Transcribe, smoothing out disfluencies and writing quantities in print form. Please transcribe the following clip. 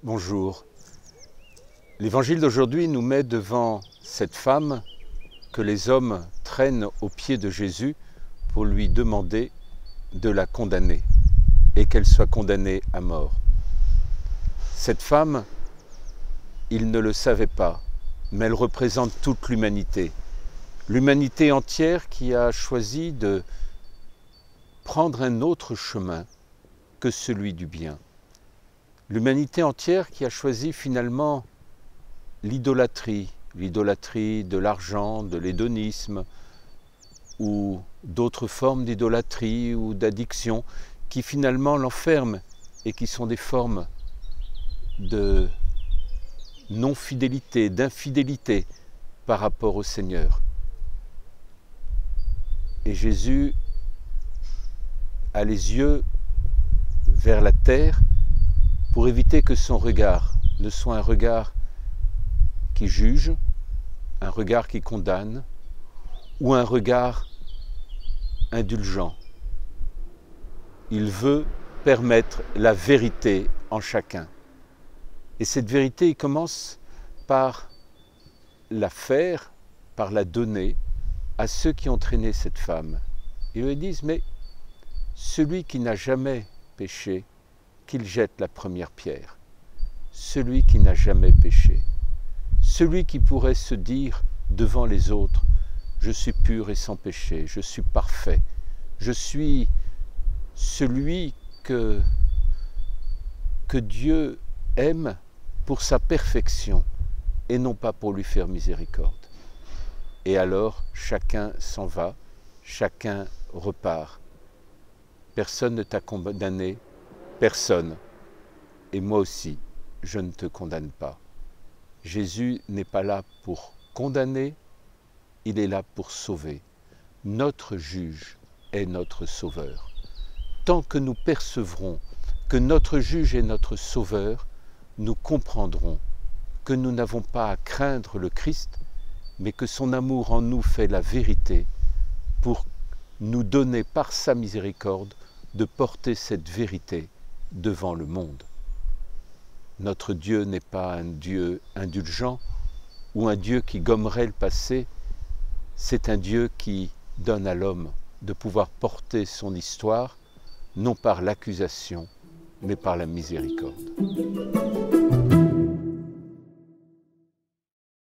Bonjour. L'évangile d'aujourd'hui nous met devant cette femme que les hommes traînent aux pieds de Jésus pour lui demander de la condamner et qu'elle soit condamnée à mort. Cette femme, il ne le savait pas, mais elle représente toute l'humanité. L'humanité entière qui a choisi de prendre un autre chemin que celui du bien. L'humanité entière qui a choisi finalement l'idolâtrie de l'argent, de l'hédonisme ou d'autres formes d'idolâtrie ou d'addiction qui finalement l'enferment et qui sont des formes de non-fidélité, d'infidélité par rapport au Seigneur. Et Jésus a les yeux vers la terre pour éviter que son regard ne soit un regard qui juge, un regard qui condamne ou un regard indulgent. Il veut permettre la vérité en chacun. Et cette vérité, il commence par la faire, par la donner à ceux qui ont traîné cette femme. Ils lui disent, mais celui qui n'a jamais péché, qu'il jette la première pierre. Celui qui n'a jamais péché. Celui qui pourrait se dire devant les autres, je suis pur et sans péché, je suis parfait, je suis celui que Dieu aime pour sa perfection et non pas pour lui faire miséricorde. Et alors, chacun s'en va, chacun repart. Personne ne t'a condamné, personne. Et moi aussi, je ne te condamne pas. Jésus n'est pas là pour condamner, il est là pour sauver. Notre juge est notre sauveur. Tant que nous percevrons que notre juge est notre sauveur, nous comprendrons que nous n'avons pas à craindre le Christ, mais que son amour en nous fait la vérité pour nous donner par sa miséricorde de porter cette vérité devant le monde. Notre Dieu n'est pas un Dieu indulgent ou un Dieu qui gommerait le passé, c'est un Dieu qui donne à l'homme de pouvoir porter son histoire, non par l'accusation, mais par la miséricorde.